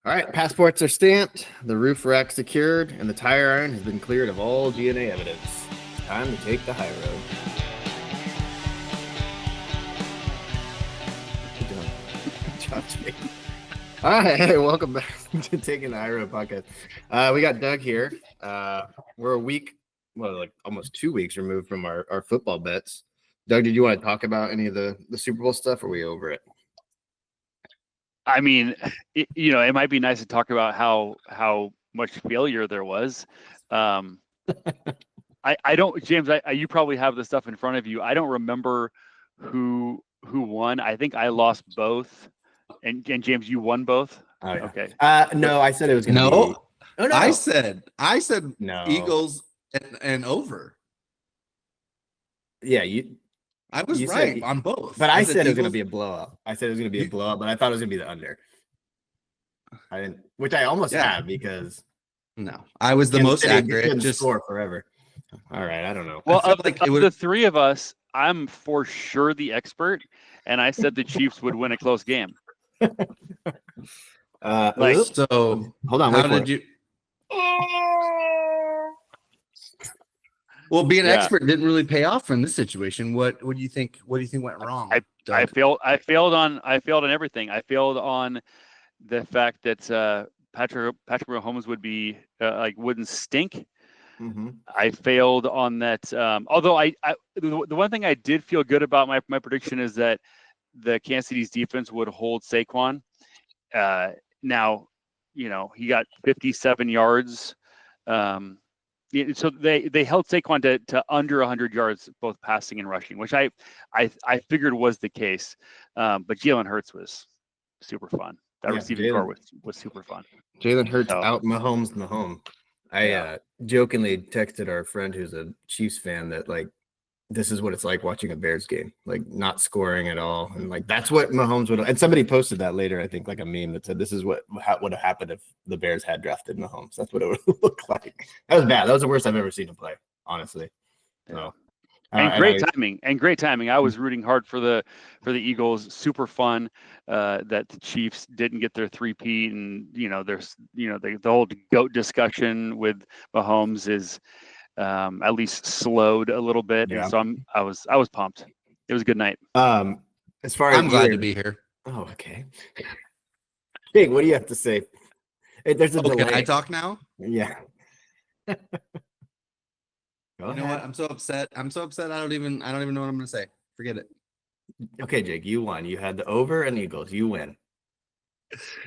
All right, passports are stamped, the roof rack secured, and the tire iron has been cleared of all DNA evidence. It's time to take the high road. Good job, Jake. All right, hey, welcome back to Taking the High Road podcast. We got Doug here. We're a week, like almost 2 weeks removed from our football bets. Doug, did you want to talk about any of the Super Bowl stuff, or are we over it? I mean, it might be nice to talk about how much failure there was. I don't, James. You probably have the stuff in front of you. I don't remember who won. I think I lost both, and James, you won both. Oh, yeah. Okay. No, I said it was going to be. Oh, no. I said no. Eagles and over. Yeah, I was right on both. But I said it was going to be a blowout. I said it was going to be a blowout, but I thought it was going to be the under. I didn't, which I almost had because. No, I was the most accurate. Just score forever. All right, I don't know. Well, of the three of us, I'm for sure the expert, and I said the Chiefs would win a close game. So hold on. How did you? Well, being an expert didn't really pay off in this situation. What do you think? What do you think went wrong? I failed on everything. I failed on the fact that Patrick Mahomes would be wouldn't stink. Mm-hmm. I failed on that. Although the one thing I did feel good about my prediction is that the Kansas City's defense would hold Saquon. Now, he got 57 yards. So they held Saquon to under 100 yards, both passing and rushing, which I figured was the case. But Jalen Hurts was super fun. That receiving core was super fun. Jalen Hurts out Mahomes. I jokingly texted our friend who's a Chiefs fan that this is what it's like watching a Bears game, not scoring at all, and that's what Mahomes would. And somebody posted that later, I think, a meme that said this is what would have happened if the Bears had drafted Mahomes. That's what it would look like. That was bad. That was the worst I've ever seen him play, honestly. So. Great timing. I was rooting hard for the Eagles. Super fun that the Chiefs didn't get their 3-peat, and there's the whole GOAT discussion with Mahomes is at least slowed a little bit. Yeah. And so I was pumped. It was a good night. As far as I'm glad to be here. Oh, okay. Jake, what do you have to say? There's a delay. Can I talk now? Yeah. You know what? I'm so upset. I don't even know what I'm going to say. Forget it. Okay, Jake, you won. You had the over and Eagles. You win.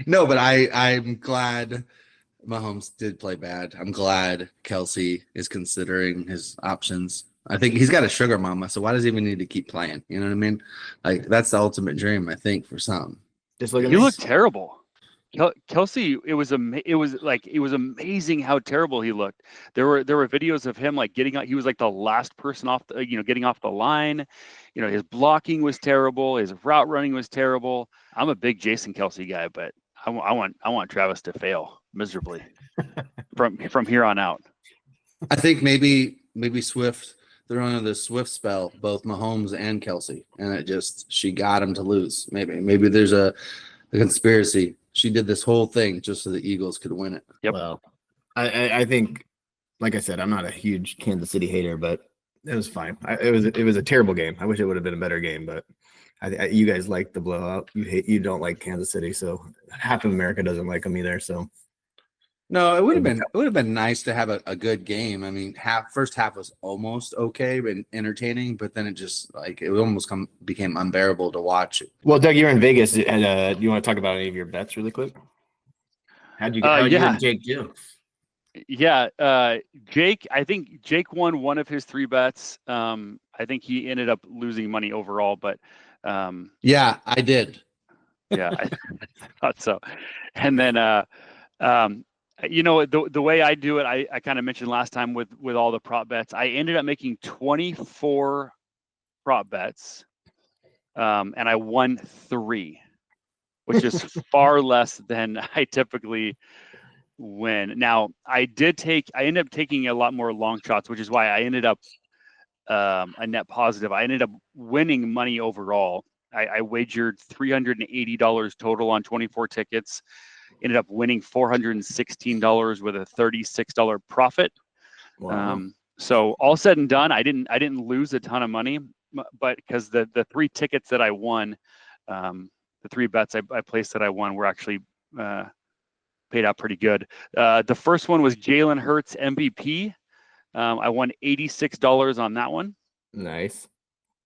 No, but I'm glad Mahomes did play bad. I'm glad Kelsey is considering his options. I think he's got a sugar mama, so why does he even need to keep playing? You know what I mean? That's the ultimate dream, I think, for some. Just look at you look terrible. Kelsey, it was amazing how terrible he looked. There were videos of him getting out. He was the last person off getting off the line. His blocking was terrible. His route running was terrible. I'm a big Jason Kelsey guy, but I want Travis to fail miserably from here on out. I think maybe Swift, they're under the Swift spell, both Mahomes and Kelsey, and she got him to lose. Maybe there's a conspiracy. She did this whole thing just so the Eagles could win it. Yep. Well, I think, like I said, I'm not a huge Kansas City hater, but it was fine. It was a terrible game. I wish it would have been a better game, but you guys like the blowout. You don't like Kansas City, so half of America doesn't like them either. So no, it would have been nice to have a good game. I mean, first half was almost okay and entertaining, but then it just it almost became unbearable to watch. Well, Doug, you're in Vegas, and do you want to talk about any of your bets really quick? How'd you and Jake do? Yeah, Jake. I think Jake won one of his 3 bets. I think he ended up losing money overall, but yeah, I did. Yeah, I thought so. And then the way I do it, I kind of mentioned last time with all the prop bets, I ended up making 24 prop bets, and I won 3, which is far less than I typically win. Now, I ended up taking a lot more long shots, which is why I ended up a net positive. I ended up winning money overall. I wagered $380 total on 24 tickets. ended up winning $416 with a $36 profit. Wow. So all said and done, I didn't lose a ton of money, but because the 3 tickets that I won, the 3 bets I placed that I won were actually paid out pretty good. The first one was Jalen Hurts MVP. I won $86 on that one. Nice.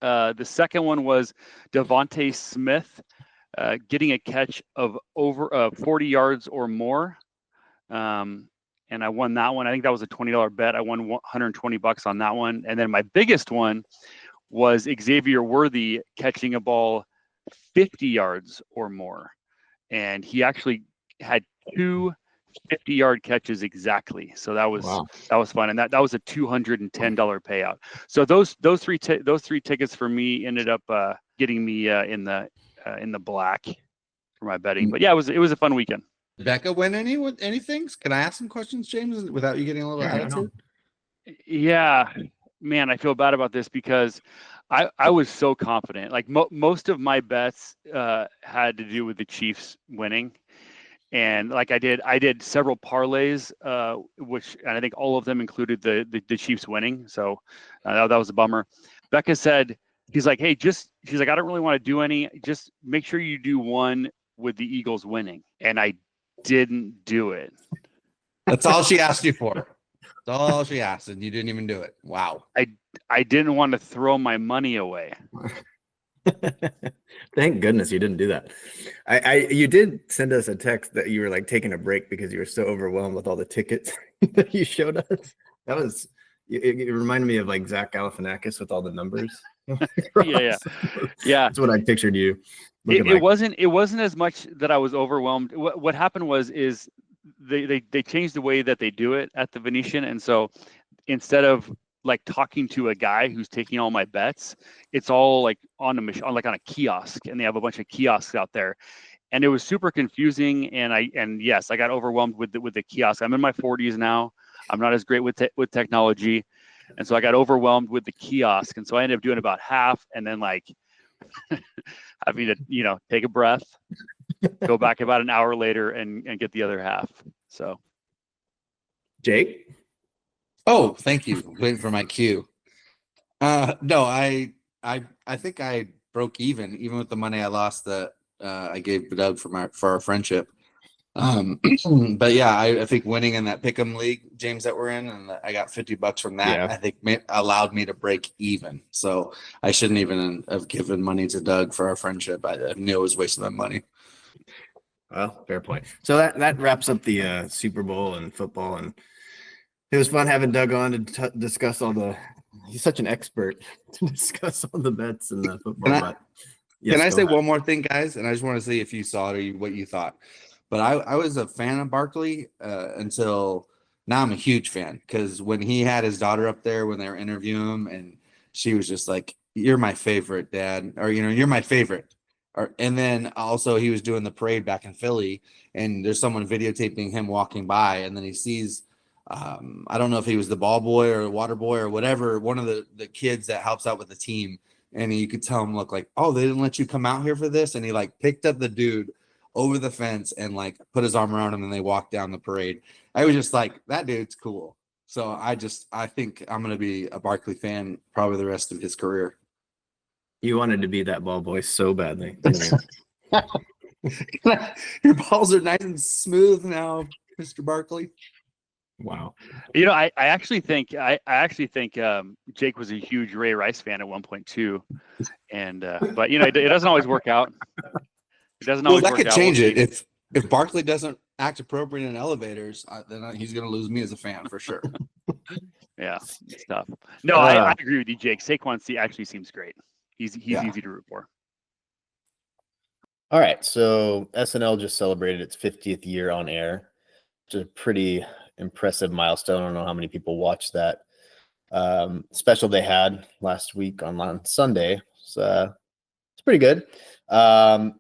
The second one was Devontae Smith getting a catch of over 40 yards or more. And I won that one. I think that was a $20 bet. I won $120 on that one. And then my biggest one was Xavier Worthy catching a ball 50 yards or more. And he actually had 2 50-yard catches exactly. So that was fun. And that was a $210 payout. So those three tickets for me ended up getting me in the black for my betting. But yeah, it was a fun weekend. Did Becca win anything? Can I ask some questions, James, without you getting a little attitude? Yeah, man, I feel bad about this because I was so confident. Like most of my bets had to do with the Chiefs winning, and like I did several parlays, which and I think all of them included the Chiefs winning. So that was a bummer. Becca said she's like, hey, she's like, I don't really want to do any. Just make sure you do one with the Eagles winning, and I didn't do it. That's all she asked you for. That's all she asked, and you didn't even do it. Wow. I didn't want to throw my money away. Thank goodness you didn't do that. You did send us a text that you were like taking a break because you were so overwhelmed with all the tickets that you showed us. That was it reminded me of like Zach Galifianakis with all the numbers. Yeah. That's what I pictured you. It wasn't as much that I was overwhelmed. What happened is they changed the way that they do it at the Venetian, and so instead of like talking to a guy who's taking all my bets, it's all like on a kiosk, and they have a bunch of kiosks out there, and it was super confusing. And yes, I got overwhelmed with the kiosk. I'm in my 40s now. I'm not as great with technology, and so I got overwhelmed with the kiosk, and so I ended up doing about half, and then like having to take a breath, go back about an hour later and get the other half. So Jake. Oh, thank you. Waiting for my cue. No, I think I broke even with the money I lost that I gave Doug for our friendship. But yeah, I think winning in that pick'em league, James, that we're in, and I got $50 from that. Yeah. I think allowed me to break even. So I shouldn't even have given money to Doug for our friendship. I knew I was wasting that money. Well, fair point. So that wraps up the Super Bowl and football, and it was fun having Doug on to discuss he's such an expert to discuss all the bets and the football. Can I say one more thing, guys? And I just want to see if you saw it or what you thought. But I was a fan of Barkley until now. I'm a huge fan because when he had his daughter up there when they were interviewing him, and she was just like, "You're my favorite, Dad," or "You're my favorite." And then also he was doing the parade back in Philly, and there's someone videotaping him walking by, and then he sees, I don't know if he was the ball boy or the water boy or whatever, one of the kids that helps out with the team, and you could tell him look like, oh, they didn't let you come out here for this, and he like picked up the dude over the fence and like put his arm around him, and they walked down the parade. I was just like, that dude's cool. So I think I'm gonna be a Barkley fan probably the rest of his career. You wanted to be that ball boy so badly. Your balls are nice and smooth now, Mr. Barkley. Wow. I actually think Jake was a huge Ray Rice fan at one point too, and but it doesn't always work out. It doesn't always work out. That could change it if Barkley doesn't act appropriate in elevators. Then he's gonna lose me as a fan for sure. Yeah, it's tough. No, I agree with you, Jake. Saquon actually seems great. He's easy to root for. All right, so SNL just celebrated its 50th year on air, which is a pretty impressive milestone. I don't know how many people watched that special they had last week on Sunday. So it's pretty good. Saturday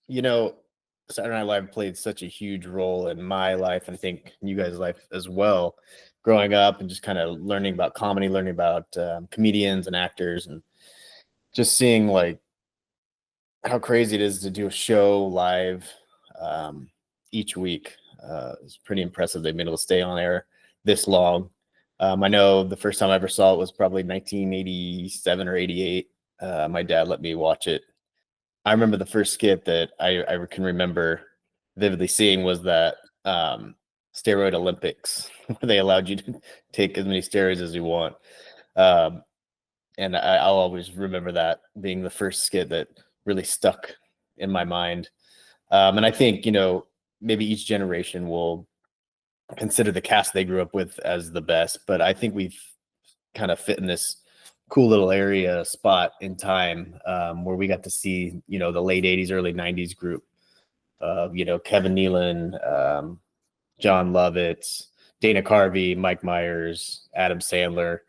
Night Live played such a huge role in my life, and I think you guys' life as well, growing up and just kind of learning about comedy, learning about comedians and actors, and just seeing like how crazy it is to do a show live, each week. It's pretty impressive they've been able to stay on air this long. I know the first time I ever saw it was probably 1987 or 88. My dad let me watch it. I remember the first skit that I can remember vividly seeing was that steroid Olympics, where they allowed you to take as many steroids as you want. And I'll always remember that being the first skit that really stuck in my mind. And I think, maybe each generation will consider the cast they grew up with as the best, but I think we've kind of fit in this cool little area spot in time where we got to see, the late 80s, early 90s group of, Kevin Nealon, John Lovitz, Dana Carvey, Mike Myers, Adam Sandler.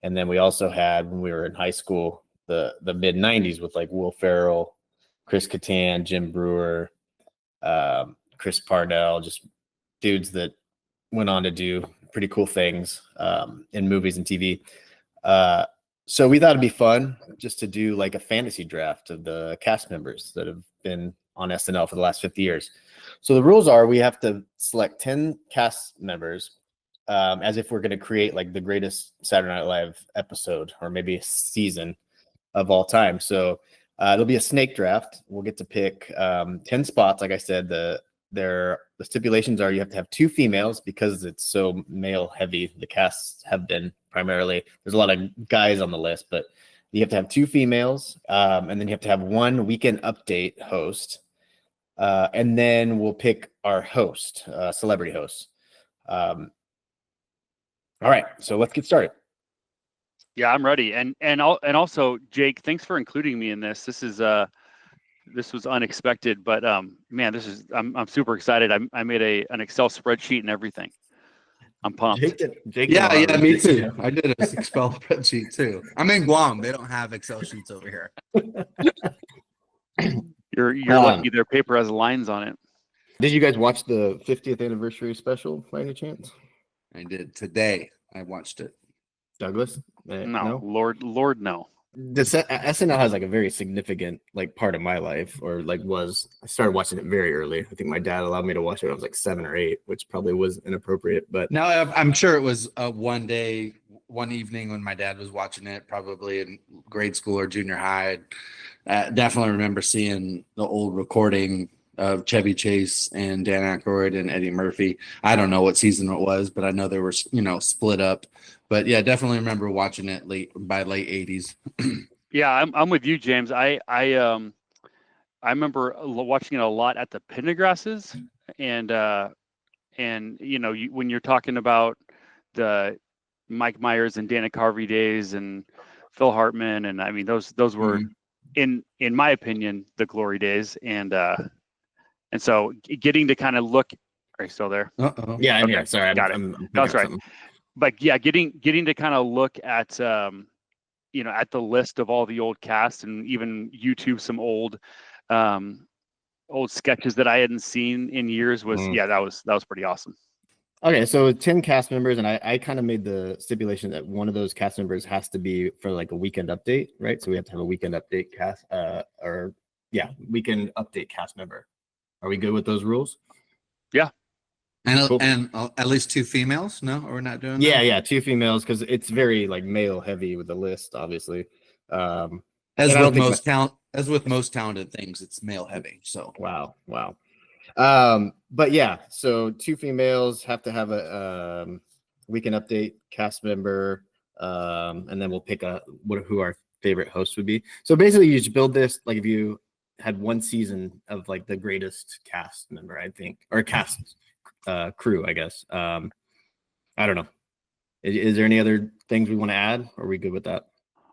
And then we also had, when we were in high school, the mid 90s with like Will Ferrell, Chris Kattan, Jim Brewer, Chris Parnell, just dudes that went on to do pretty cool things in movies and TV. So we thought it'd be fun just to do like a fantasy draft of the cast members that have been on SNL for the last 50 years. So the rules are we have to select 10 cast members as if we're going to create like the greatest Saturday Night Live episode or maybe a season of all time. So it'll be a snake draft. We'll get to pick 10 spots. Like I said, the stipulations are you have to have 2 females because it's so male heavy. The casts have been primarily, there's a lot of guys on the list, but you have to have 2 females. And then you have to have 1 weekend update host. And then we'll pick our host, celebrity host. All right, so let's get started. Yeah, I'm ready. And also, Jake, thanks for including me in this. This was unexpected, but man, I'm super excited. I made an Excel spreadsheet and everything. I'm pumped. Yeah, me too. I did an Excel spreadsheet too. I'm in Guam. They don't have Excel sheets over here. You're lucky their paper has lines on it. Did you guys watch the 50th anniversary special by any chance? I did today. I watched it. Douglas? No, Lord, no. SNL has like a very significant like part of my life, or like I started watching it very early. I think my dad allowed me to watch it when I was like 7 or 8, which probably was inappropriate. But no, I'm sure it was one evening when my dad was watching it, probably in grade school or junior high. I definitely remember seeing the old recording of Chevy Chase and Dan Aykroyd and Eddie Murphy. I don't know what season it was, but I know they were, split up. But yeah, definitely remember watching it late 80s. Yeah, I'm with you, James. I remember watching it a lot at the Pendergrasses, and when you're talking about the Mike Myers and Dana Carvey days and Phil Hartman, and I mean those were in my opinion the glory days, and so getting to kind of look. Are you still there? Uh-oh. Yeah, I'm okay. here. Sorry, Got it. That's right. But yeah, getting to kind of look at at the list of all the old cast and even YouTube some old sketches that I hadn't seen in years was that was pretty awesome. Okay, so 10 cast members, and I kind of made the stipulation that one of those cast members has to be for like a weekend update, right? So we have to have a weekend update cast weekend update cast member. Are we good with those rules? Yeah. And Cool. and at least 2 females? No, we're not doing that? Yeah, 2 females because it's very like male heavy with the list, obviously. As with most talented things, it's male heavy. So wow. But yeah, so 2 females have to have a weekend update cast member, and then we'll pick who our favorite host would be. So basically, you just build this like if you had one season of like the greatest cast member, I think, or cast crew, I guess. I don't know. Is there any other things we want to add? Or are we good with that?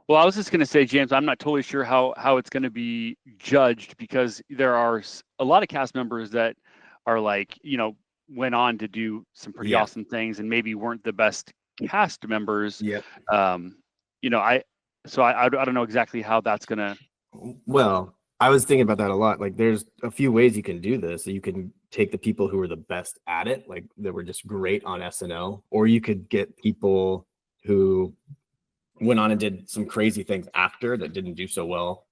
Well, I was just going to say, James, I'm not totally sure how it's going to be judged because there are a lot of cast members that are like, went on to do some pretty awesome things and maybe weren't the best cast members. Yep. I don't know exactly how that's going to. Well, I was thinking about that a lot. Like there's a few ways you can do this. So you can take the people who are the best at it, like that were just great on SNL, or you could get people who went on and did some crazy things after that didn't do so well.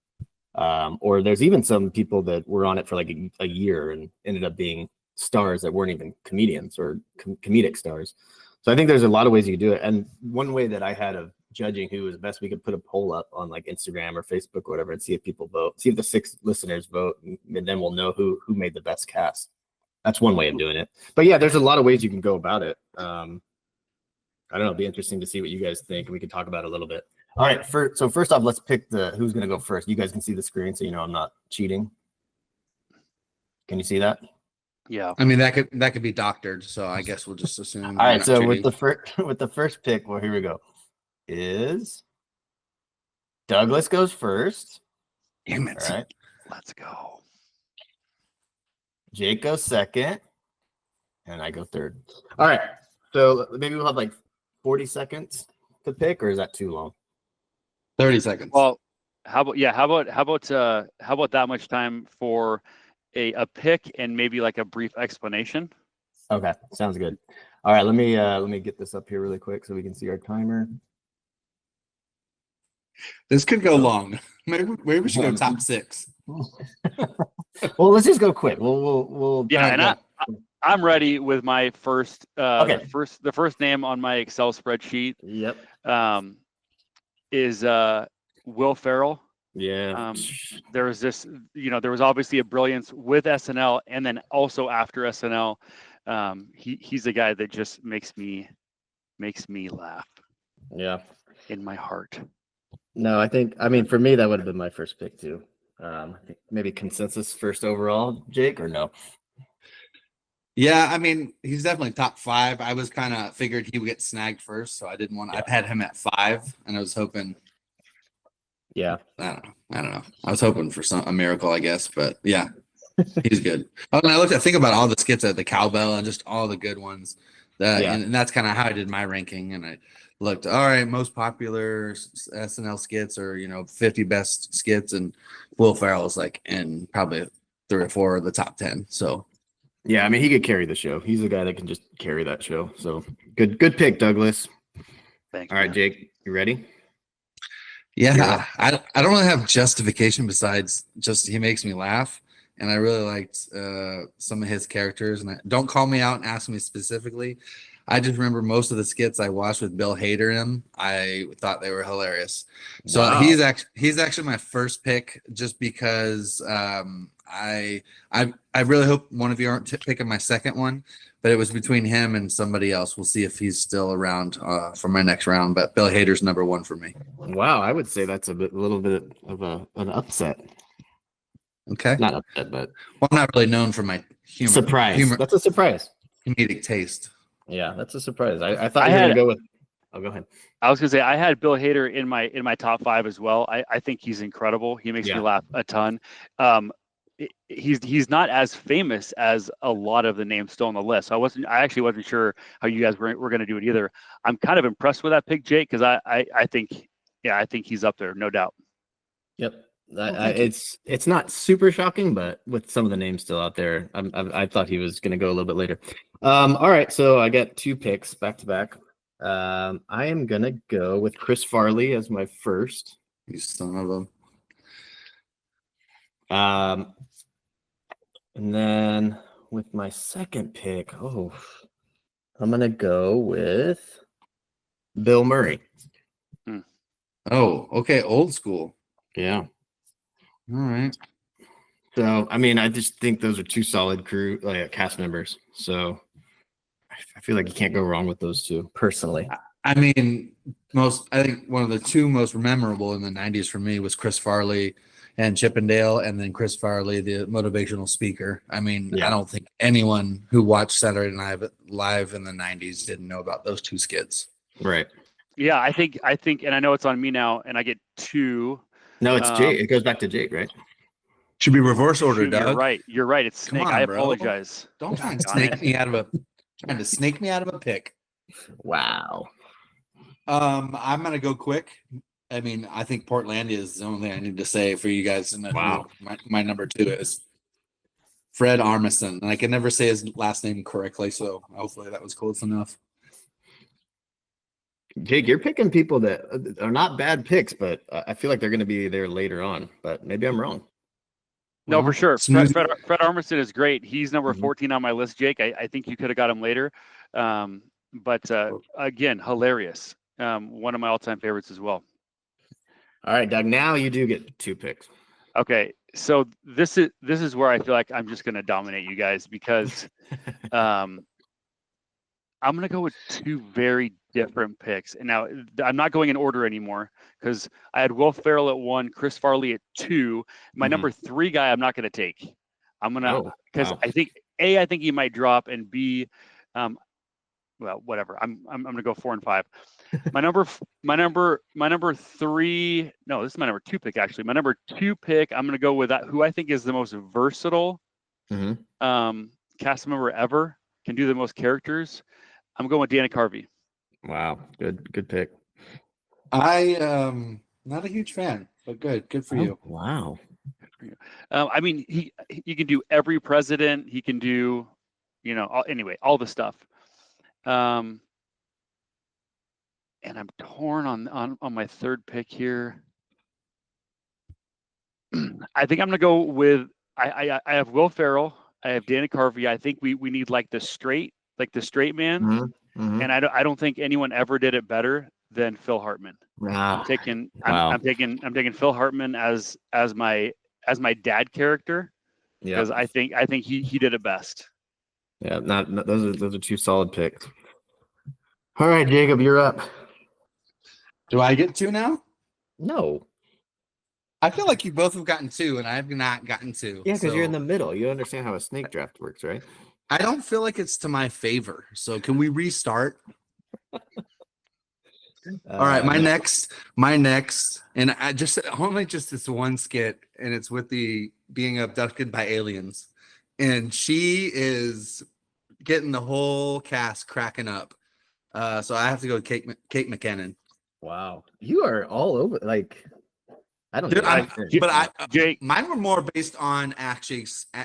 Or there's even some people that were on it for like a year and ended up being stars that weren't even comedians or comedic stars. So I think there's a lot of ways you could do it. And one way that I had of judging who was best, we could put a poll up on like Instagram or Facebook or whatever and see if people vote, see if the 6 listeners vote, and then we'll know who made the best cast. That's one way of doing it. But yeah, there's a lot of ways you can go about it. I don't know. It'd be interesting to see what you guys think, and we can talk about it a little bit. All right. So first off, let's pick who's going to go first. You guys can see the screen, so you know I'm not cheating. Can you see that? Yeah. I mean, that could be doctored, so I guess we'll just assume. All right. So with the first pick, well, here we go. Is Douglas goes first. Damn it. All right. Let's go. Jake goes second, and I go third. All right. So maybe we'll have like 40 seconds to pick, or is that too long? 30 seconds. Well, how about that much time for a pick and maybe like a brief explanation? Okay, sounds good. All right, let me get this up here really quick so we can see our timer. This could go long. Maybe we should go top 6. Well, let's just go quick. We'll Yeah, and I'm ready with my first Okay. the first name on my Excel spreadsheet Yep. is Will Ferrell. Yeah. There was obviously a brilliance with SNL, and then also after SNL, he's the guy that just makes me laugh Yeah. in my heart. No, I mean, for me, that would have been my first pick too. I think maybe consensus first overall, Jake, or no? Yeah, I mean, he's definitely top 5. I was kind of figured he would get snagged first, so I didn't want. I've had him at 5, and I was hoping. Yeah. I don't know. I was hoping for a miracle, I guess, but yeah, he's good. Oh, and I think about all the skits at the cowbell and just all the good ones. And that's kind of how I did my ranking. And I looked, all right, most popular SNL skits, or 50 best skits, and Will Ferrell is like in probably 3 or 4 of the top 10. So yeah, I mean, he could carry the show. He's a guy that can just carry that show. So good pick, Douglas. Thanks. All right, man. Jake, you ready? yeah, I don't really have justification besides just he makes me laugh. And I really liked some of his characters. And don't call me out and ask me specifically. I just remember most of the skits I watched with Bill Hader in them. I thought they were hilarious. So Wow. he's actually my first pick, just because I really hope one of you aren't picking my second one. But it was between him and somebody else. We'll see if he's still around for my next round. But Bill Hader's number 1 for me. Wow, I would say that's a little bit of an upset. Okay. Not upset, but Well, I'm not really known for my humor. surprise. That's a surprise. Comedic taste. Yeah, that's a surprise. I thought I you were had- gonna go with. Oh, go ahead. I was gonna say I had Bill Hader in my top 5 as well. I think he's incredible. He makes me laugh a ton. He's not as famous as a lot of the names still on the list. So I actually wasn't sure how you guys were going to do it either. I'm kind of impressed with that pick, Jake, because I think he's up there, no doubt. Yep. It's not super shocking, but with some of the names still out there, I thought he was going to go a little bit later. All right, so I got 2 picks back to back. I am going to go with Chris Farley as my first. You son of a. And then with my second pick, I'm going to go with Bill Murray. Oh, okay. Old school. Yeah. All right. So, I mean, I just think those are 2 solid cast members. So I feel like you can't go wrong with those 2 personally. I mean, I think one of the 2 most memorable in the 90s for me was Chris Farley and Chippendale, and then Chris Farley, the motivational speaker. I mean, I don't think anyone who watched Saturday Night Live in the 90s didn't know about those 2 skits. Right. Yeah, I think, and I know it's on me now, and I get 2. No, it's Jake. It goes back to Jake, right? Should be reverse order, Shoot, Doug. You're right. It's Snake. Come on, I bro. apologize. Don't try and snake me out of a pick. Wow. I'm gonna go quick. I mean, I think Portlandia is the only thing I need to say for you guys to know. Wow. My number 2 is Fred Armisen, and I can never say his last name correctly, so hopefully that was close enough. Jake, you're picking people that are not bad picks, but I feel like they're going to be there later on. But maybe I'm wrong. No, Well, for sure. smooth- Fred Armisen is great. He's number Mhm. 14 on my list, Jake. I think you could have got him later. But again, hilarious. One of my all-time favorites as well. All right, Doug. Now you do get 2 picks. Okay, so this is where I feel like I'm just going to dominate you guys because I'm going to go with 2 very different picks. And now I'm not going in order anymore because I had Will Ferrell at 1, Chris Farley at 2. My Mhm. number 3 guy I'm not going to take. I'm going to Oh, because wow. I think I think he might drop, and B, well, whatever. I'm going to go 4 and 5. My number 3. No, this is my number 2 pick actually. My number 2 pick. I'm going to go with that. Who I think is the most versatile Mhm. cast member ever. Can do the most characters. I'm going with Dana Carvey. Wow. Good pick. I not a huge fan, but good for you. Wow. I mean, he can do every president. He can do, anyway, all the stuff. And I'm torn on my 3rd pick here. I think I'm gonna go with I have Will Ferrell. I have Dana Carvey. I think we need the straight man, Mhm. Mhm. and I don't think anyone ever did it better than Phil Hartman. Ah, I'm taking wow. Phil Hartman as my dad character Yeah. because I think he did it best. Yeah. Not those are 2 solid picks. All right, Jacob, you're up. Do I get 2 now? No. I feel like you both have gotten 2, and I have not gotten 2. Yeah, because you're in so the middle. You understand how a snake draft works, right? I don't feel like it's to my favor. So can we restart? All right, my next, and I just only just this one skit, and it's with the being abducted by aliens, and she is getting the whole cast cracking up. So I have to go with Kate McKinnon. Wow. You are all over. I don't Dude, know. Jake, mine were more based on actually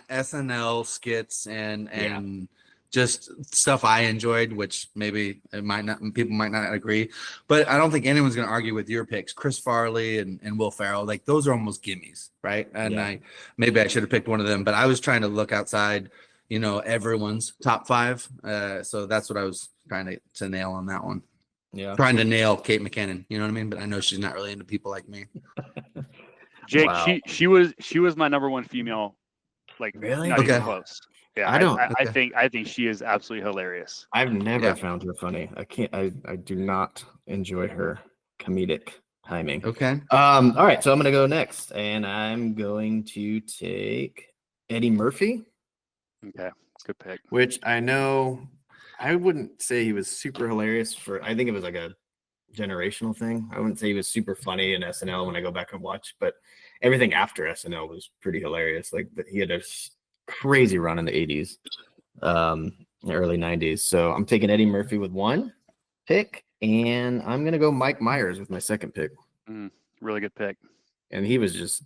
SNL skits and just stuff I enjoyed, which maybe people might not agree, but I don't think anyone's going to argue with your picks. Chris Farley and Will Ferrell, those are almost gimmies, right? And Yeah. maybe I should have picked one of them, but I was trying to look outside, everyone's top 5. So that's what I was trying to nail on that one. Yeah. Trying to nail Kate McKinnon, you know what I mean? But I know she's not really into people like me. Jake, Wow. she was my number 1 female. Really? Not Okay. even close. Yeah, I I think she is absolutely hilarious. I've never Yeah. found her funny. I do not enjoy her comedic timing. Okay. All right, so I'm gonna go next, and I'm going to take Eddie Murphy, Okay, good pick. which I know I wouldn't say he was super hilarious I think it was like a generational thing. I wouldn't say he was super funny in SNL when I go back and watch, but everything after SNL was pretty hilarious. He had a crazy run in the 80s, early 90s. So I'm taking Eddie Murphy with 1 pick, and I'm gonna go Mike Myers with my 2nd pick. Really good pick. And he was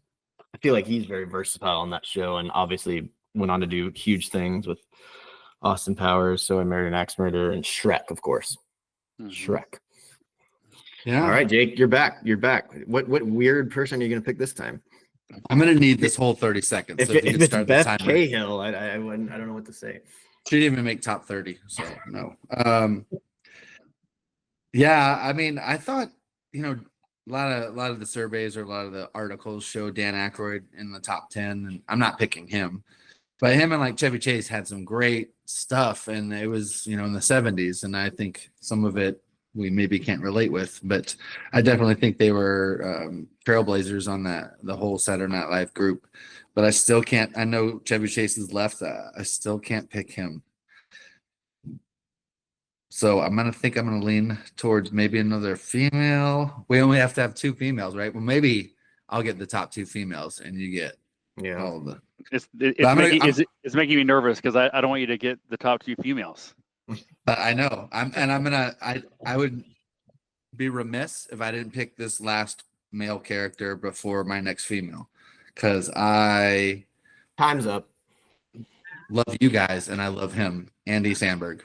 I feel like he's very versatile on that show, and obviously went on to do huge things with Austin Powers, So I Married an Axe Murderer, and Shrek, of course. Mhm. Shrek. Yeah. All right, Jake, you're back. What weird person are you gonna pick this time? I'm gonna need this whole 30 seconds. If, so if you if could it's start Beth the timer. Cahill, I don't know what to say. She didn't even make top 30, so no. Yeah, I mean, I thought, a lot of the surveys or a lot of the articles show Dan Aykroyd in the top 10, and I'm not picking him. But him and Chevy Chase had some great stuff, and it was, in the 70s, and I think some of it we maybe can't relate with, but I definitely think they were trailblazers on the whole Saturday Night Live group. But I still can't. I know Chevy Chase is left. I still can't pick him. So I'm gonna lean towards maybe another female. We only have to have 2 females, right? Well, maybe I'll get the top 2 females, and you get all of the. It's making me nervous because I don't want you to get the top 2 females. I know. I would be remiss if I didn't pick this last male character before my next female, because I Time's up. love you guys and I love him, Andy Samberg.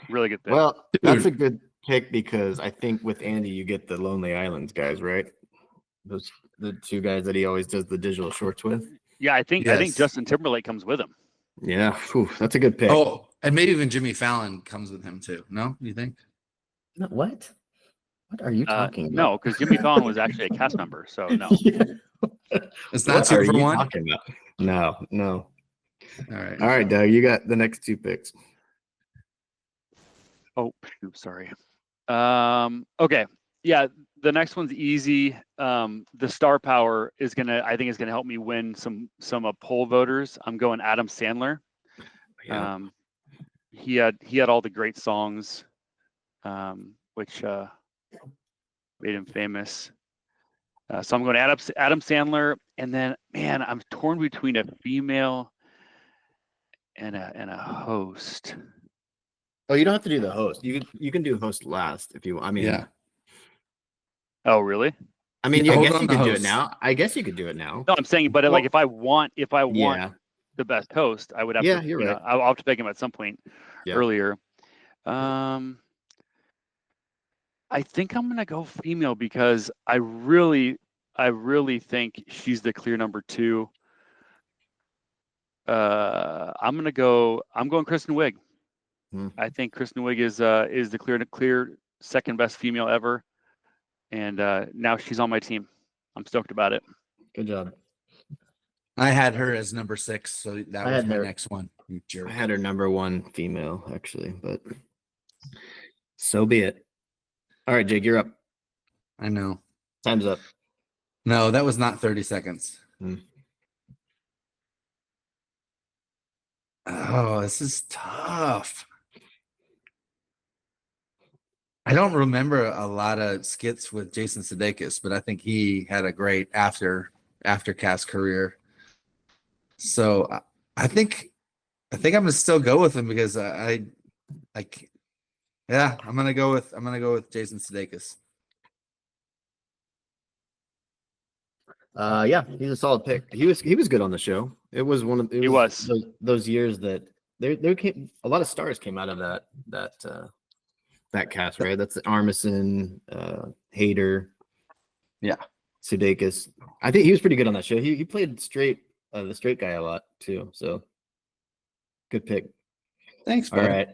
Really good pick. Well, that's a good pick because I think with Andy you get the Lonely Islands guys, right? the two guys that he always does the digital shorts with. Yeah, I think Yes. Justin Timberlake comes with him. Yeah, whew, that's a good pick. Oh, and maybe even Jimmy Fallon comes with him too. No, you think? No, what? What are you talking about? No, because Jimmy Fallon was actually a cast member, so no. It's not What are 2 for you 1. talking about? No. All right. All right, Doug, you got the next 2 picks. Oh, shoot, sorry. Okay. Yeah, the next one's easy. The star power I think is gonna help me win some poll voters. I'm going Adam Sandler. Yeah. He had all the great songs, which made him famous. So I'm going Adam Sandler, and then man, I'm torn between a female and a host. Oh, you don't have to do the host. You can do host last if you want. I mean, Yeah. Oh, really? I mean, Yeah, I hold guess on you to could do it host. now. I guess you could do it now. No, I'm saying, but like if I want Yeah. the best host, I would have Yeah, to. you're right. I'll have to pick him at some point Yeah. earlier. I think I'm gonna go female because I really think she's the clear number 2. I'm going Kristen Wiig. I think Kristen Wiig is the clear second best female ever, and now she's on my team. I'm stoked about it. Good job. I had her as number 6, so that I was had my her- next one. You jerk. I had her number 1 female, actually, but so be it. All right, Jake, you're up. I know. Time's up. No, that was not 30 seconds. Oh, this is tough. I don't remember a lot of skits with Jason Sudeikis, but I think he had a great after cast career. So I think I'm gonna still go with him because I'm gonna go with Jason Sudeikis. Yeah, he's a solid pick. He was good on the show. It was one of those years that there came a lot of stars came out of that cast, right? That's Armisen, Hader, Yeah, Sudeikis. I think he was pretty good on that show. He played the straight guy a lot too. So good pick. thanks, bud. All right.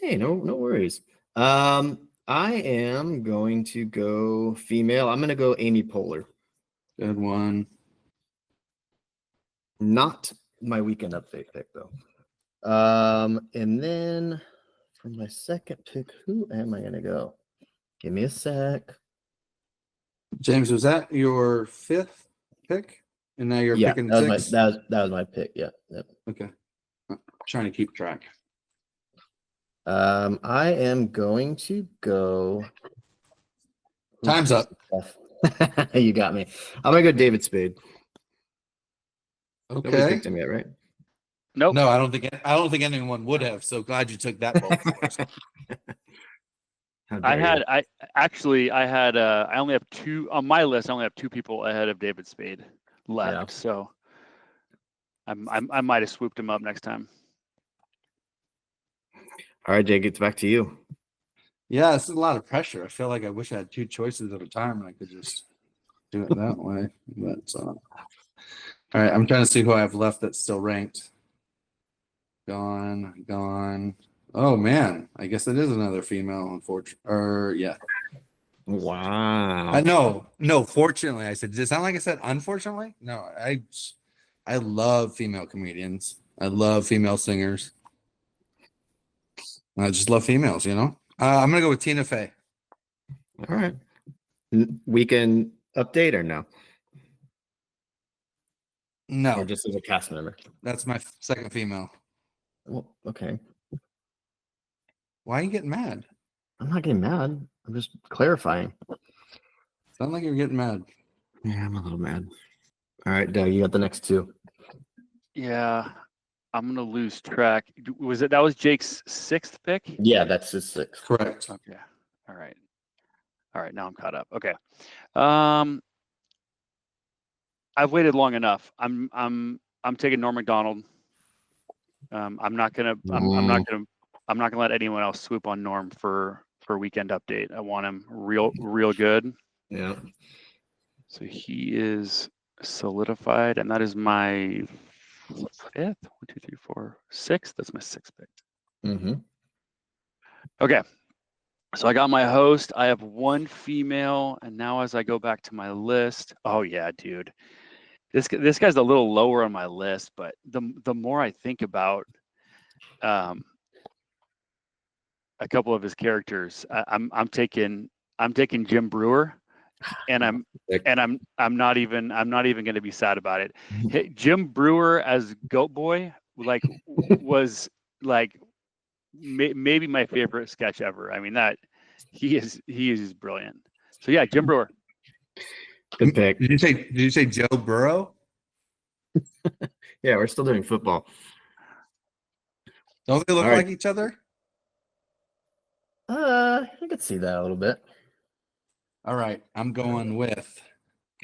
Hey, no worries. I am going to go female. I'm going to go Amy Poehler. Good one. Not my weekend update pick though. And then for my second pick, who am I going to go? Give me a sec. James, was that your 5th pick? And now you're picking that 6? that was my pick. Yeah. Yep. Okay. I'm trying to keep track. I am going to go. Time's up. You got me. I'm gonna go David Spade. Nobody's Okay. picked him yet, right? Nope. No, I don't think anyone would have. So glad you took that vote first. I only have 2 on my list. I only have 2 people ahead of David Spade left. Yeah. So I might have swooped him up next time. All right, Jake, it's back to you. Yeah, this is a lot of pressure. I feel like I wish I had 2 choices at a time and I could just do it that way. But all right, I'm trying to see who I have left that's still ranked. Gone. Oh man, I guess it is another female, unfortunately. Yeah. Wow. No. Fortunately, I said. Does it sound like I said unfortunately? No, I love female comedians. I love female singers. I just love females, you know. I'm gonna go with Tina Fey. All right. Weekend update or no? No, Or just as a cast member? that's my second female. Well, okay. Why are you getting mad? I'm not getting mad. I'm just clarifying. Sound like you're getting mad. Yeah, I'm a little mad. All right, Doug, you got the next 2. Yeah, I'm gonna lose track. That was Jake's 6th pick? Yeah, that's his 6. Correct. Okay. All right. Now I'm caught up. Okay. I've waited long enough. I'm taking Norm Macdonald. I'm not gonna let anyone else swoop on Norm for weekend update. I want him real good. Yeah. So he is solidified, and that is my fifth. 1, 2, 3, 4, 6. That's my sixth pick. Mm-hmm. Okay. So I got my host. I have one female, and now as I go back to my list, oh yeah, dude, this guy's a little lower on my list, but the more I think about a couple of his characters, I'm taking Jim Brewer, and I'm not even going to be sad about it. Jim Brewer as Goat Boy was maybe my favorite sketch ever. I mean, that he is brilliant. So yeah, Jim Brewer. Good pick. Did you say Joe Burrow? Yeah, we're still doing football. Don't they look All right. like each other? I could see that a little bit. All right, I'm going with.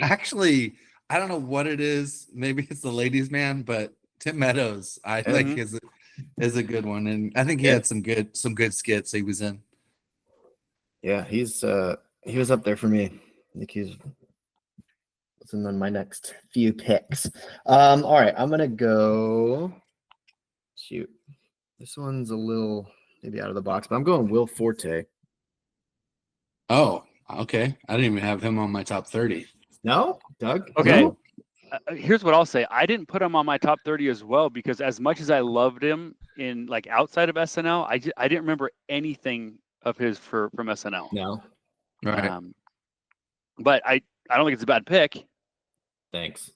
Actually, I don't know what it is. Maybe it's the ladies' man, but Tim Meadows, I think is a good one, and I think he had some good skits he was in. Yeah, he was up there for me. I think he's in my next few picks. All right, I'm gonna go. Shoot, this one's a little maybe out of the box, but I'm going Will Forte. Oh, okay. I didn't even have him on my top 30. No, Doug. Okay. No? Here's what I'll say. I didn't put him on my top 30 as well because as much as I loved him in outside of SNL, I didn't remember anything of his from SNL. No. Right. But I don't think it's a bad pick. Thanks.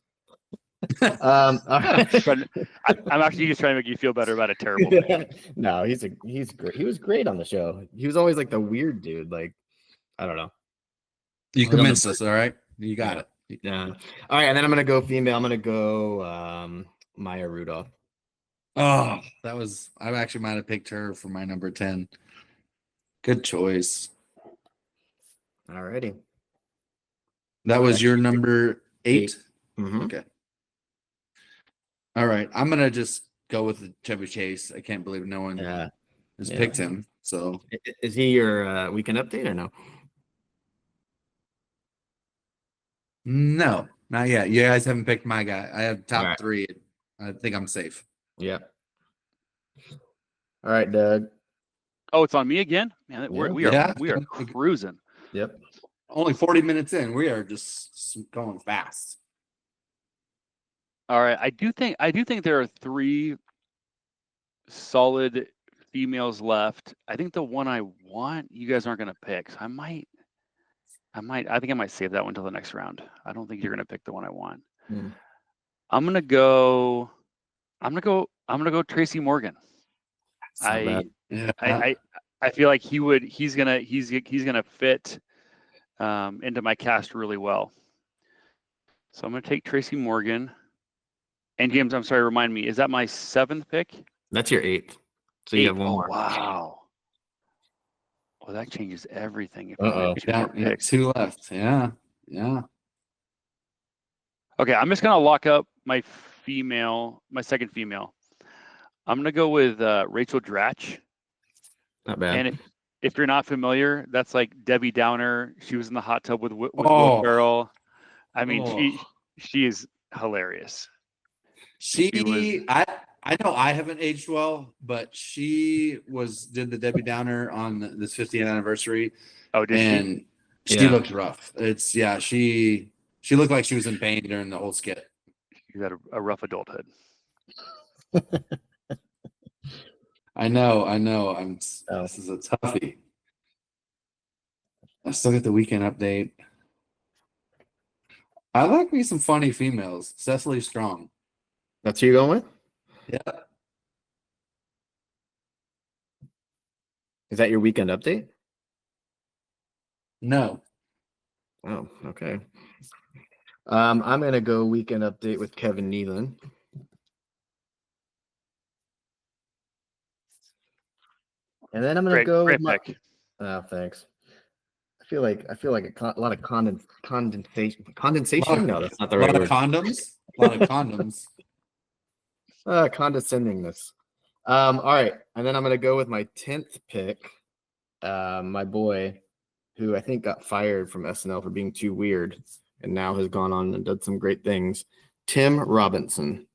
I'm actually just trying to make you feel better about a terrible pick. No, he's great. He was great on the show. He was always the weird dude. I don't know. You convinced us, all right? You got it. Yeah. All right, and then I'm gonna go female. I'm gonna go Maya Rudolph. Oh, I actually might have picked her for my number 10. Good choice. All righty. That was your number 8? Mm-hmm. Okay. All right. I'm going to just go with the Chevy Chase. I can't believe no one has picked him. So is he your weekend update or no? No, not yet. You guys haven't picked my guy. I have top right. 3. I think I'm safe. Yep. All right, Doug. Oh, it's on me again? Man, we are cruising. Yep. Only 40 minutes in. We are just going fast. All right. I do think there are 3 solid females left. I think the one I want, you guys aren't going to pick. So I think I might save that one till the next round. I don't think you're going to pick the one I want. I'm going to go Tracy Morgan. I feel like he's gonna fit into my cast really well. So I'm gonna take Tracy Morgan. And James, I'm sorry, remind me, is that my 7th pick? That's your 8th. So you have one more. Wow. Well, that changes everything. Yeah, 2 left. Yeah. Okay, I'm just gonna lock up my second female. I'm gonna go with Rachel Dratch. Not bad. And if you're not familiar, that's like Debbie Downer. She was in the hot tub with Will Ferrell. I mean, she is hilarious. I know I haven't aged well, but she did the Debbie Downer on this 50th anniversary. Oh, did she? She looked rough. She looked like she was in pain during the whole skit. She had a rough adulthood. I know. This is a toughie. I still get the weekend update. I like me some funny females. Cecily Strong. That's who you're going with? Yeah. Is that your weekend update? No. Oh, okay. I'm gonna go weekend update with Kevin Nealon. And then I'm gonna go with my. Oh, thanks. I feel like a lot of condensation. Condensation? No, that's not the right word. A lot of condoms. Condescendingness. All right, and then I'm gonna go with my 10th pick. My boy, who I think got fired from SNL for being too weird, and now has gone on and done some great things. Tim Robinson.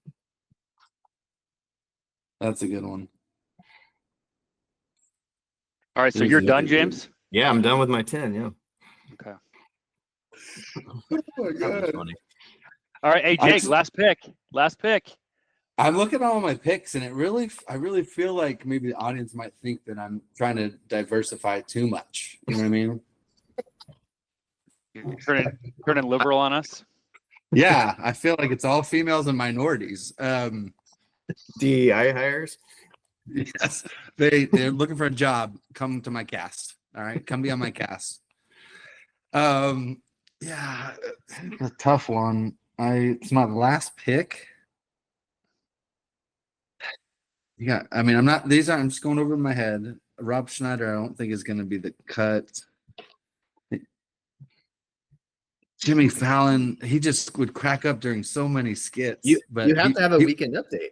That's a good one. All right, so Here's you're a done, good one. James? Yeah, I'm done with my 10. Yeah. Okay. Oh my That was funny. All right, hey Jake, last pick. I'm looking at all my picks, and I really feel like maybe the audience might think that I'm trying to diversify too much. You know what I mean? You're turning liberal on us. Yeah, I feel like it's all females and minorities. DEI hires. Yes, they're looking for a job. Come to my cast. All right, come be on my cast. Yeah, it's a tough one. It's my last pick. Yeah, I mean, I'm just going over in my head. Rob Schneider, I don't think is going to be the cut. Jimmy Fallon, he just would crack up during so many skits. You but have to have a weekend update.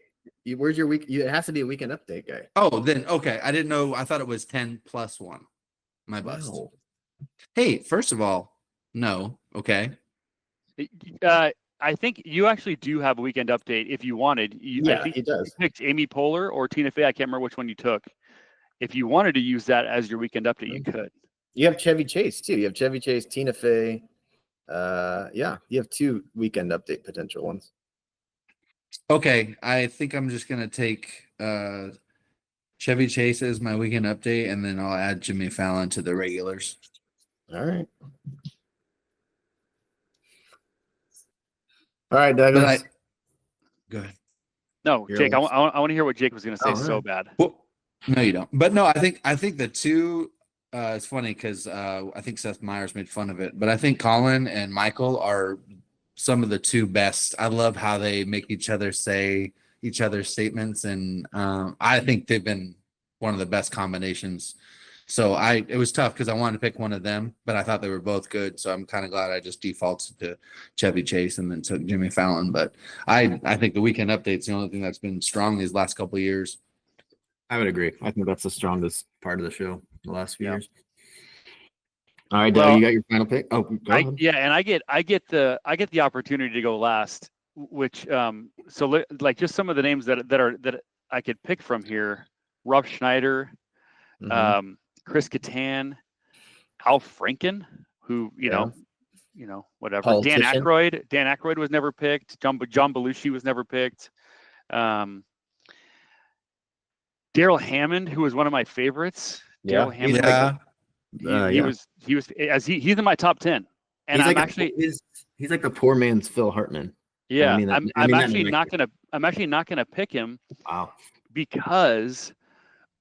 Where's your week? It has to be a weekend update guy. Oh, then okay. I didn't know. I thought it was 10 plus 1. My bust. Wow. Hey, first of all, no. Okay. I think you actually do have a weekend update if you wanted. Yeah, I think he does. you picked Amy Poehler or Tina Fey. I can't remember which one you took. If you wanted to use that as your weekend update, you could. You have Chevy Chase too. You have Chevy Chase, Tina Fey. Yeah, you have 2 weekend update potential ones. Okay, I think I'm just gonna take Chevy Chase as my weekend update, and then I'll add Jimmy Fallon to the regulars. All right. All right, Douglas. Go ahead. No, You're Jake, I last. want to hear what Jake was going to say Oh, so right. bad. Well, no, you don't. But no, I think the two. It's funny because I think Seth Meyers made fun of it, but I think Colin and Michael are some of the 2 best. I love how they make each other say each other's statements, and I think they've been one of the best combinations. So it was tough because I wanted to pick one of them, but I thought they were both good. So I'm kind of glad I just defaulted to Chevy Chase and then took Jimmy Fallon. But I think the weekend update's the only thing that's been strong these last couple of years. I would agree. I think that's the strongest part of the show the last few Yeah. years. All right, Well, Doug, you got your final pick? Oh, go ahead. Yeah, and I get the opportunity to go last, which so like just some of the names that I could pick from here: Rob Schneider, Mhm. Chris Kattan, Al Franken, who whatever. Dan Politician. Aykroyd was never picked. John Belushi was never picked. Daryl Hammond, who was one of my favorites. Yeah. Daryl Hammond. Yeah. He's in my top 10. And he's I'm like actually he's like the poor man's Phil Hartman. yeah, I mean I'm that actually nicely. not gonna pick him Wow. because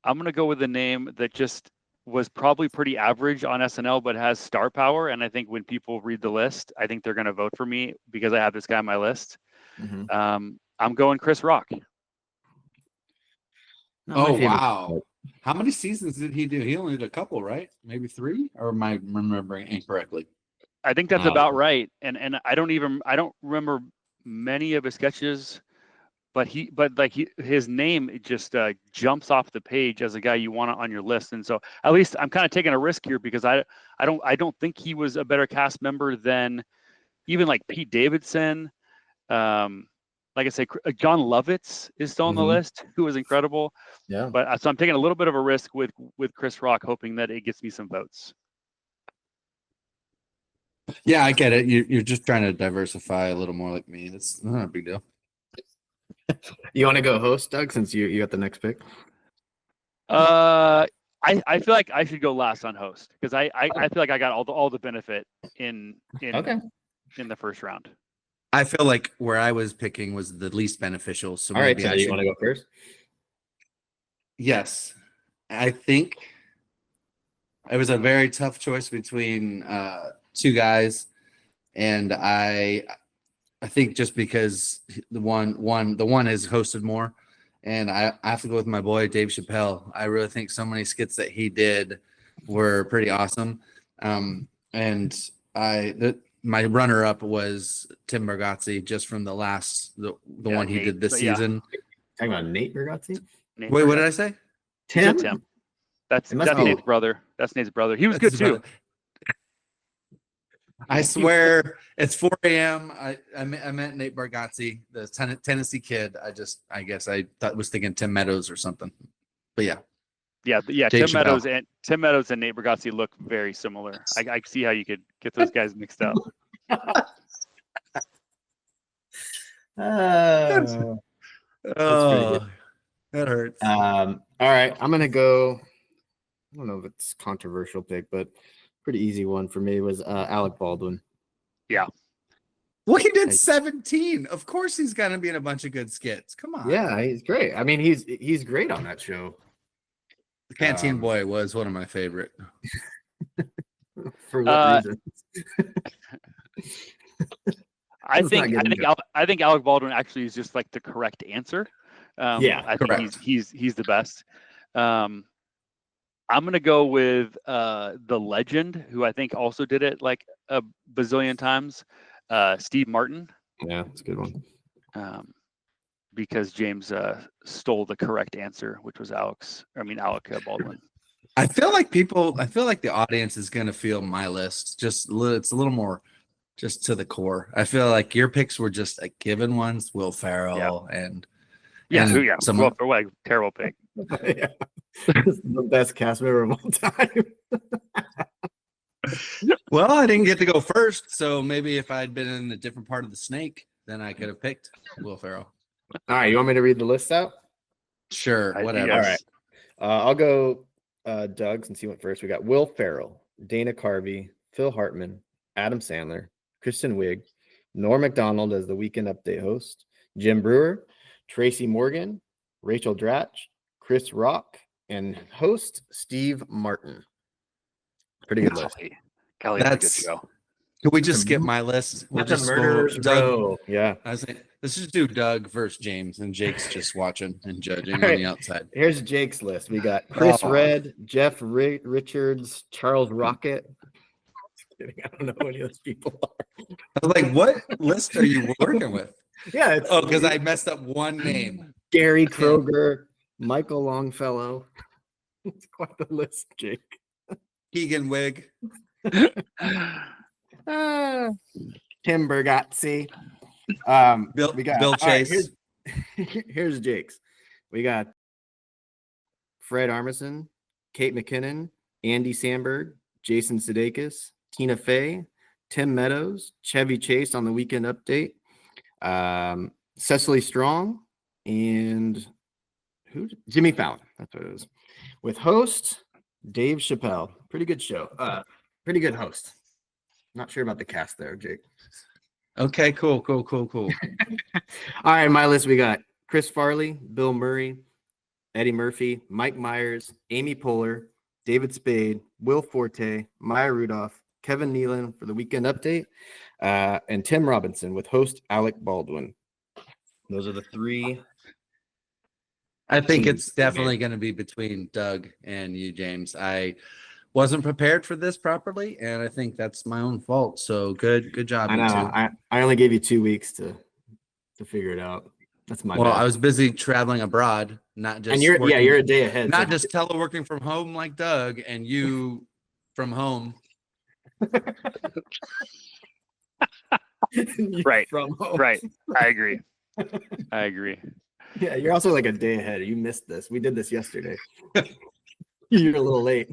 I'm gonna go with a name that just was probably pretty average on SNL, but has star power. And I think when people read the list, I think they're gonna vote for me because I have this guy on my list. Mhm. I'm going Chris Rock. Not my Oh, favorite. wow. How many seasons did he do? He only did a couple, right? Maybe 3? Or am I remembering incorrectly? I think that's about right. And I don't remember many of his sketches, but his name just jumps off the page as a guy you want on your list. And so at least I'm kind of taking a risk here because I don't think he was a better cast member than even like Pete Davidson. Like I say, John Lovitz is still on the list, who was incredible. Yeah. But so I'm taking a little bit of a risk with Chris Rock, hoping that it gets me some votes. Yeah, I get it. You're just trying to diversify a little more like me. That's not a big deal. You want to go host, Doug, since you got the next pick? I feel like I should go last on host because I feel like I got all the benefit in the first round. I feel like where I was picking was the least beneficial. So all right, maybe so you want to go first? Yes. I think it was a very tough choice between 2 guys. And I think just because the one has hosted more, and I have to go with my boy Dave Chappelle. I really think so many skits that he did were pretty awesome. And my runner-up was Tim Bargatze, just from the one he did this season. Talking about Nate Bargatze? Wait, what did I say? Tim. That's Nate's brother. That's Nate's brother. He was good too. I swear it's 4 a.m. I meant Nate Bargatze, the Tennessee kid. I guess I was thinking Tim Meadows or something. But yeah. Yeah. Jake Tim Meadows and Nate Bargatze look very similar. I see how you could get those guys mixed up. Oh, Oh, that hurts. all right, I'm gonna go. I don't know if it's a controversial pick, but pretty easy one for me was Alec Baldwin. Yeah. Well, he did 17. Of course, he's gonna be in a bunch of good skits. Come on. Yeah, he's great. I mean, he's great on that show. The Canteen Boy was one of my favorite. For what reason? I think Alec Baldwin actually is just like the correct answer. I think he's the best. I'm gonna go with the legend, who I think also did it like a bazillion times, Steve Martin. Yeah, it's a good one. Because James stole the correct answer, which was Alec Baldwin. I feel like the audience is gonna feel my list. It's a little more just to the core. I feel like your picks were just like given ones, Will Ferrell and Well, for like terrible pick. Yeah. The best cast member of all time. Well, I didn't get to go first, so maybe if I'd been in a different part of the snake, then I could have picked Will Ferrell. All right, you want me to read the list out? Sure, whatever. All right. I'll go Doug, since he went first. We got Will Ferrell, Dana Carvey, Phil Hartman, Adam Sandler, Kristen Wiig, Norm Macdonald as the Weekend Update host, Jim Brewer, Tracy Morgan, Rachel Dratch, Chris Rock, and host Steve Martin. Pretty good list. Golly, that's a good show. Can we just skip my list? We'll just murderers row. Yeah. I was like, let's just do Doug versus James, and Jake's just watching and judging on the outside. Here's Jake's list. We got Chris Redd, Jeff Richards, Charles Rocket. I don't know who any of those people are. I was like, what list are you working with? Yeah. Because I messed up one name. Gary Kroger, Michael Longfellow. It's quite the list, Jake. Keegan Wig. Tim Bergazzi. Bill Chase. Right, here's Jake's. We got Fred Armisen, Kate McKinnon, Andy Samberg, Jason Sudeikis, Tina Fey, Tim Meadows, Chevy Chase on the Weekend Update, Cecily Strong, and Jimmy Fallon. That's what it is. With host Dave Chappelle. Pretty good show. Pretty good host. Not sure about the cast there, Jake. Okay, cool. All right, my list, we got Chris Farley, Bill Murray, Eddie Murphy, Mike Myers, Amy Poehler, David Spade, Will Forte, Maya Rudolph, Kevin Nealon for the Weekend Update, and Tim Robinson with host Alec Baldwin. Those are the three. I think it's definitely going to be between Doug and you, James. I wasn't prepared for this properly, and I think that's my own fault. So good job. I know. I only gave you 2 weeks to figure it out. That's my bad. I was busy traveling abroad, not just. And you're a day ahead. Not just teleworking from home like Doug, and you from home. Right. From home. Right. I agree. Yeah, you're also like a day ahead. You missed this. We did this yesterday. You're a little late.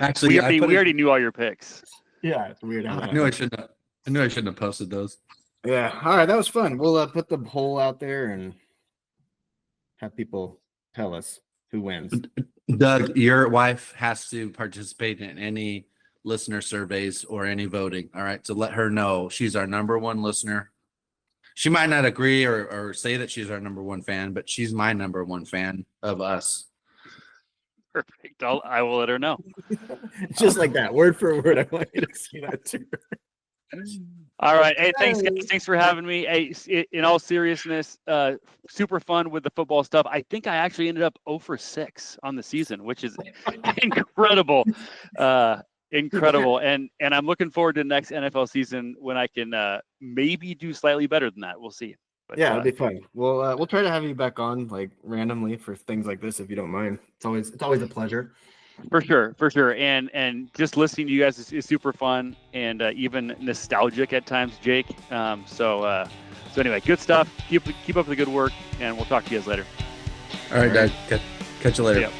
Actually, we already knew all your picks. Yeah, it's weird. I knew I shouldn't have posted those. Yeah. All right, that was fun. We'll put the poll out there and have people tell us who wins. Doug, your wife has to participate in any listener surveys or any voting. All right, so let her know she's our number one listener. She might not agree or say that she's our number one fan, but she's my number one fan of us. Perfect. I will let her know. Just like that, word for word. I want you to see that too. All right. Hey, thanks, guys. Thanks for having me. Hey, in all seriousness, super fun with the football stuff. I think I actually ended up 0 for 6 on the season, which is incredible. Incredible. And I'm looking forward to the next NFL season when I can maybe do slightly better than that. We'll see. But, yeah, it'll be fun. We'll try to have you back on like randomly for things like this if you don't mind. It's always a pleasure. For sure. And just listening to you guys is super fun and even nostalgic at times, Jake. So anyway, good stuff. Keep up the good work, and we'll talk to you guys later. All right, Doug. Catch you later. Yeah.